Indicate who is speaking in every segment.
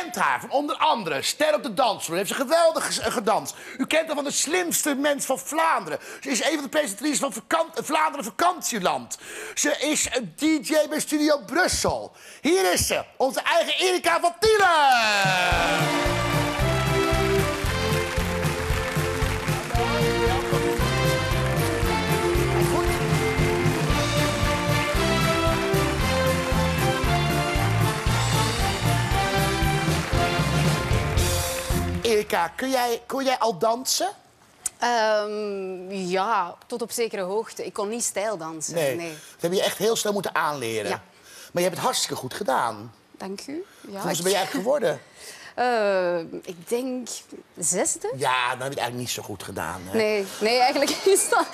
Speaker 1: kent haar van onder andere Ster op de Dansvloer. Heeft ze geweldig gedanst. U kent haar van de slimste mens van Vlaanderen. Ze is een van de presentatrices van Vlaanderen Vakantieland. Ze is een DJ bij Studio Brussel. Hier is ze, onze eigen Erika van Tielen. Erika, kon jij al dansen?
Speaker 2: Ja, tot op zekere hoogte. Ik kon niet stijldansen.
Speaker 1: Nee. Dat heb je echt heel snel moeten aanleren. Ja. Maar je hebt het hartstikke goed gedaan.
Speaker 2: Dank u. Ja,
Speaker 1: hoeveel ben jij geworden?
Speaker 2: Ik denk 6e.
Speaker 1: Ja, dan heb je het eigenlijk niet zo goed gedaan. Hè?
Speaker 2: Nee, eigenlijk is dat...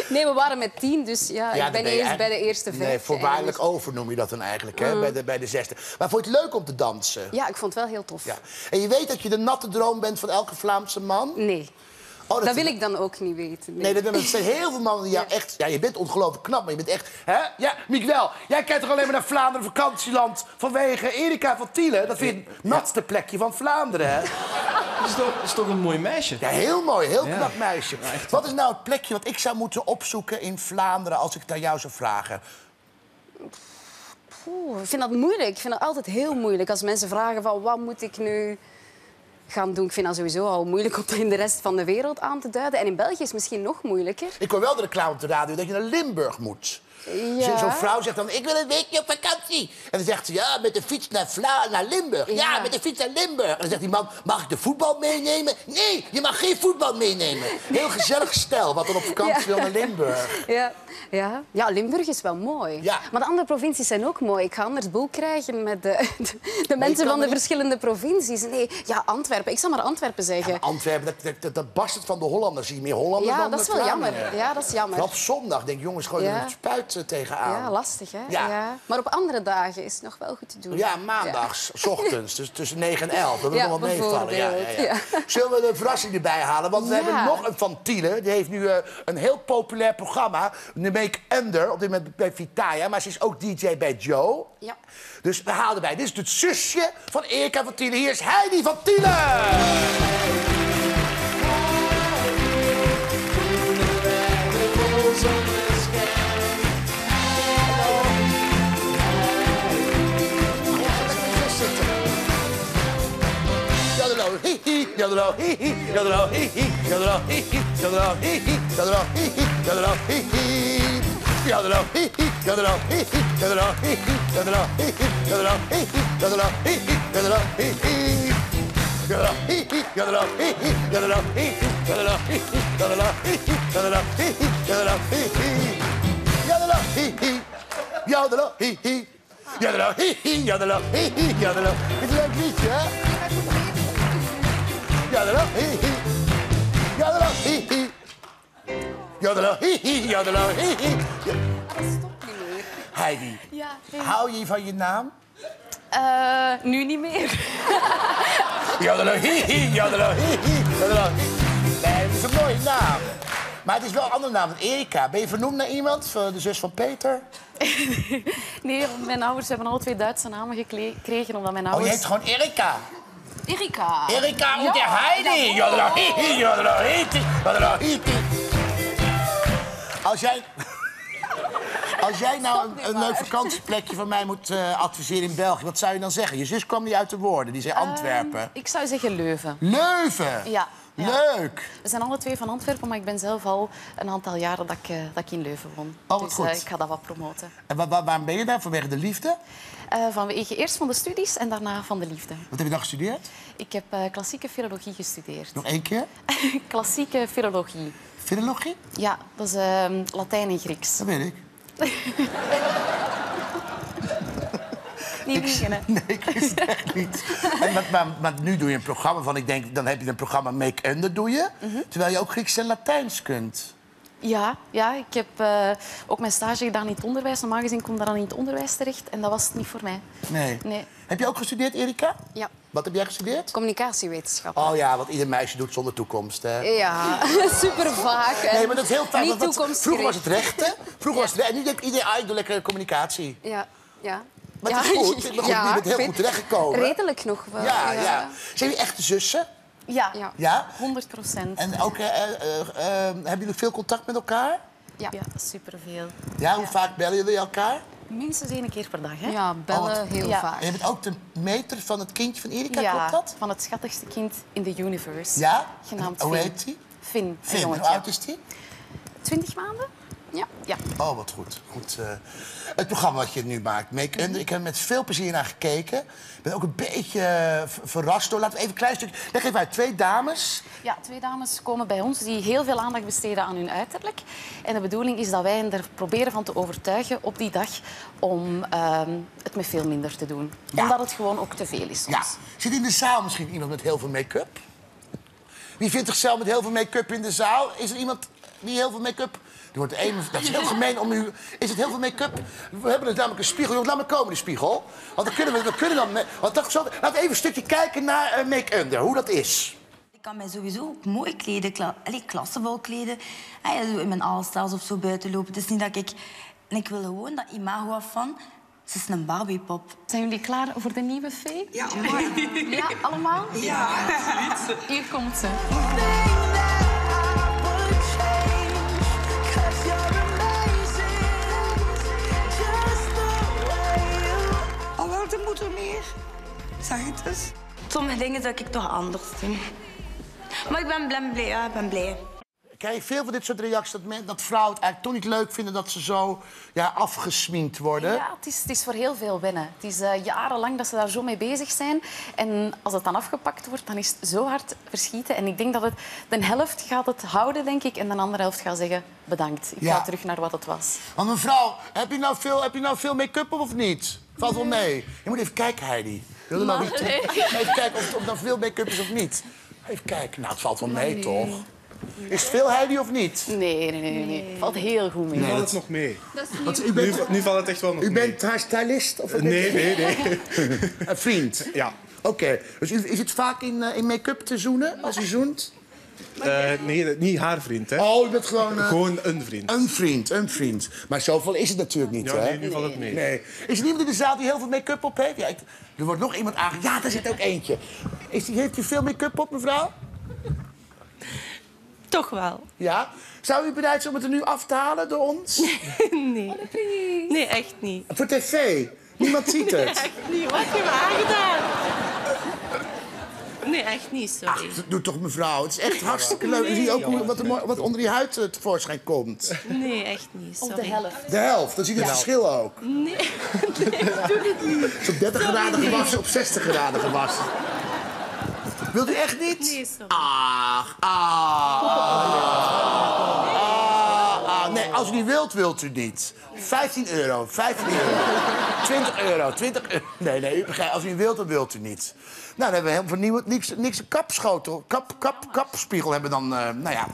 Speaker 2: Nee, we waren met 10, dus ja, ik ben niet eens bij de eerste 5.
Speaker 1: Nee, voorwaardelijk over noem je dat dan eigenlijk, hè? Bij de 6e. Maar vond je het leuk om te dansen?
Speaker 2: Ja, ik vond het wel heel tof.
Speaker 1: Ja. En je weet dat je de natte droom bent van elke Vlaamse man?
Speaker 2: Nee. Oh, dat wil ik dan ook niet weten.
Speaker 1: Nee, er zijn heel veel mannen die jou echt... Ja, je bent ongelooflijk knap, maar je bent echt... Hè? Ja, Miguel, jij kijkt toch alleen maar naar Vlaanderen Vakantieland vanwege Erika van Tielen? Dat vind je het natste plekje van Vlaanderen, hè?
Speaker 3: Dat is toch een mooi meisje?
Speaker 1: Ja, heel mooi. Heel knap meisje. Ja, wat is nou het plekje wat ik zou moeten opzoeken in Vlaanderen als ik het aan jou zou vragen?
Speaker 2: Ik vind dat moeilijk. Ik vind dat altijd heel moeilijk als mensen vragen van wat moet ik nu gaan doen. Ik vind dat sowieso al moeilijk om dat in de rest van de wereld aan te duiden. En in België is het misschien nog moeilijker.
Speaker 1: Ik hoor wel de reclame op de radio dat je naar Limburg moet. Ja. Zo'n vrouw zegt dan, ik wil een weekje op vakantie. En dan zegt ze, ja, met de fiets naar Limburg. Ja, met de fiets naar Limburg. En dan zegt die man, mag ik de voetbal meenemen? Nee, je mag geen voetbal meenemen. Heel gezellig stel, wat dan op vakantie wil naar Limburg.
Speaker 2: Ja, Limburg is wel mooi. Ja. Maar de andere provincies zijn ook mooi. Ik ga anders boel krijgen met de mensen van de verschillende provincies. Nee, ja, Antwerpen. Ik zal maar Antwerpen zeggen.
Speaker 1: Ja, Antwerpen, dat barst het van de Hollanders. Zie je meer Hollanders dan
Speaker 2: dat is wel jammer. Ja, dat is jammer.
Speaker 1: Vooral op zondag denk ik, jongens, gooi je een spuit tegenaan.
Speaker 2: Ja, lastig, hè? Ja. Maar op andere dagen is het nog wel goed te doen.
Speaker 1: Ja, maandags, 's ochtends, dus tussen 9 en 11. Dat wil nog wel meevallen. Ja. Zullen we de verrassing erbij halen? Want we hebben nog een van Tielen. Die heeft nu een heel populair programma. De Make Under, op dit moment bij Vitaya. Maar ze is ook DJ bij Joe. Ja. Dus we halen erbij. Dit is het zusje van Erika van Tielen. Hier is Heidi van Tielen. Is het een leuk liedje, hè? Heidi, hou je van je naam?
Speaker 2: Nu niet meer.
Speaker 1: Nee, dat is een mooie naam. Maar het is wel een andere naam dan Erika. Ben je vernoemd naar iemand? De zus van Peter?
Speaker 2: Nee, mijn ouders hebben alle 2 Duitse namen gekregen omdat mijn ouders...
Speaker 1: Oh, je heet gewoon Erika?
Speaker 2: Erika.
Speaker 1: Erika und der Heidi. Als jij nou een leuk vakantieplekje van mij moet adviseren in België, wat zou je dan zeggen? Je zus kwam niet uit de woorden, die zei Antwerpen.
Speaker 2: Ik zou zeggen Leuven.
Speaker 1: Leuven?
Speaker 2: Ja.
Speaker 1: Leuk.
Speaker 2: We zijn alle 2 van Antwerpen, maar ik ben zelf al een aantal jaren dat ik in Leuven woon.
Speaker 1: Oh,
Speaker 2: dus
Speaker 1: goed.
Speaker 2: Ik ga dat wat promoten.
Speaker 1: En waarom ben je daar? Vanwege de liefde?
Speaker 2: Eerst van de studies en daarna van de liefde.
Speaker 1: Wat heb je dan gestudeerd?
Speaker 2: Ik heb klassieke filologie gestudeerd.
Speaker 1: Nog 1 keer?
Speaker 2: Klassieke filologie.
Speaker 1: Filologie?
Speaker 2: Ja, dat is Latijn en Grieks.
Speaker 1: Dat weet ik.
Speaker 2: Niet liegen, hè?
Speaker 1: Nee, ik wist het echt niet. Maar nu doe je een programma van, ik denk, dan heb je een programma Make Under, doe je. Terwijl je ook Grieks en Latijns kunt.
Speaker 2: Ja, ik heb ook mijn stage gedaan in het onderwijs. Normaal gezien kom ik dan in het onderwijs terecht en dat was het niet voor mij.
Speaker 1: Nee. Heb je ook gestudeerd, Erika?
Speaker 2: Ja.
Speaker 1: Wat heb jij gestudeerd?
Speaker 2: Communicatiewetenschappen.
Speaker 1: Oh ja, wat ieder meisje doet zonder toekomst, hè?
Speaker 2: Ja, super vaak.
Speaker 1: Nee, maar dat is heel fijn.
Speaker 2: Niet
Speaker 1: Vroeger was het rechten. Vroeger was het rechten. En nu denkt iedereen, ik doe lekker communicatie.
Speaker 2: Ja.
Speaker 1: Maar het is goed. Je bent heel goed terechtgekomen.
Speaker 2: Redelijk nog wel.
Speaker 1: Ja. Zijn jullie echte zussen?
Speaker 2: Ja,
Speaker 4: 100%.
Speaker 1: En ook, hebben jullie veel contact met elkaar?
Speaker 4: Ja, superveel.
Speaker 1: Ja, hoe vaak bellen jullie elkaar?
Speaker 4: Minstens 1 keer per dag, hè?
Speaker 2: Ja, bellen heel vaak.
Speaker 1: En je bent ook de meter van het kindje van Erika,
Speaker 4: Ja,
Speaker 1: klopt dat?
Speaker 4: van het schattigste kind in de universe.
Speaker 1: Ja?
Speaker 4: Genaamd
Speaker 1: Hoe
Speaker 4: Finn.
Speaker 1: heet die?
Speaker 4: Finn,
Speaker 1: Finn, hoe
Speaker 4: jongetje.
Speaker 1: oud is die?
Speaker 4: 20 maanden? Ja.
Speaker 1: Oh, wat goed. Het programma wat je nu maakt, Make Under, ik heb er met veel plezier naar gekeken. Ik ben ook een beetje verrast door. Laten we even een klein stukje... Leg even uit, 2 dames.
Speaker 4: Ja, 2 dames komen bij ons die heel veel aandacht besteden aan hun uiterlijk. En de bedoeling is dat wij hen er proberen van te overtuigen op die dag om het met veel minder te doen.
Speaker 1: Ja.
Speaker 4: Omdat het gewoon ook te veel is soms.
Speaker 1: Ja. Zit in de zaal misschien iemand met heel veel make-up? Wie vindt zichzelf met heel veel make-up in de zaal? Is er iemand die heel veel make-up... Dat is heel gemeen om u... Is het heel veel make-up? We hebben namelijk een spiegel. Jongens, laat maar komen, de spiegel. Want dan kunnen dan... Laten we even een stukje kijken naar Make Under. Hoe dat is.
Speaker 5: Ik kan mij sowieso ook mooi kleden. Klassevol kleden. In mijn allstars of zo buiten lopen. Het is niet dat ik... En ik wil gewoon dat imago af van... Ze is een Barbiepop.
Speaker 4: Zijn jullie klaar voor de nieuwe fee?
Speaker 5: Ja.
Speaker 4: Ja, allemaal?
Speaker 5: Ja.
Speaker 4: Hier komt ze.
Speaker 5: Er moet er meer. Zeg het eens. Sommige dingen zou ik toch anders doen. Maar ik ben blij. Ja, ik ben blij.
Speaker 1: Krijg je veel van dit soort reacties dat vrouwen het eigenlijk toch niet leuk vinden dat ze zo afgesminkt worden?
Speaker 4: Ja, het is voor heel veel wennen. Het is jarenlang dat ze daar zo mee bezig zijn. En als het dan afgepakt wordt, dan is het zo hard verschieten. En ik denk dat de helft gaat het houden, denk ik. En de andere helft gaat zeggen, bedankt. Ik ga terug naar wat het was.
Speaker 1: Want mevrouw, heb je nou veel make-up op of niet? Valt wel mee. Je moet even kijken, Heidi. Wil je nou niet even kijken of er nou veel make-up is of niet? Even kijken. Nou, het valt wel mee, toch? Is het veel, Heidi, of niet?
Speaker 4: Nee. Het valt heel goed mee.
Speaker 3: Nu valt het nog mee. Nu valt het echt wel nog mee.
Speaker 1: U bent haar stylist? Of
Speaker 3: Nee.
Speaker 1: Een vriend?
Speaker 3: Ja.
Speaker 1: Oké. Dus u zit vaak in make-up te zoenen als u zoent?
Speaker 3: Nee, niet haar vriend, hè.
Speaker 1: Oh, u bent gewoon...
Speaker 3: Gewoon een vriend.
Speaker 1: Een vriend. Maar zoveel is het natuurlijk niet,
Speaker 3: Ja,
Speaker 1: hè?
Speaker 3: nee, nu valt het mee.
Speaker 1: Nee. Is er iemand in de zaal die heel veel make-up op heeft? Ja, er wordt nog iemand aange... Ja, daar zit ook eentje. Heeft u veel make-up op, mevrouw?
Speaker 6: Toch wel.
Speaker 1: Ja? Zou u bereid zijn om het er nu af te halen door ons?
Speaker 6: Nee. Nee, echt niet.
Speaker 1: Voor tv? Niemand ziet het.
Speaker 6: Echt niet. Wat heb je me aangedaan? Nee, echt niet, sorry.
Speaker 1: Ach, doe toch, mevrouw. Het is echt hartstikke leuk. Je ziet ook wat onder die huid tevoorschijn komt.
Speaker 6: Nee, echt niet, sorry.
Speaker 4: Op de helft.
Speaker 1: De helft, dan zie je het verschil ook.
Speaker 6: Nee, doe het niet.
Speaker 1: Het is op 30 graden gewassen, op 60 graden gewassen. Wilt u echt niet?
Speaker 6: Nee, sorry.
Speaker 1: Nee, als u niet wilt u niet. 15 euro, 15 euro. 20 euro, 20 euro. Nee, u begrijpt, als u niet wilt, dan wilt u niet. Nou, dan hebben we helemaal vernieuwd. Niks een kapschotel. Kapspiegel hebben we dan, nou ja.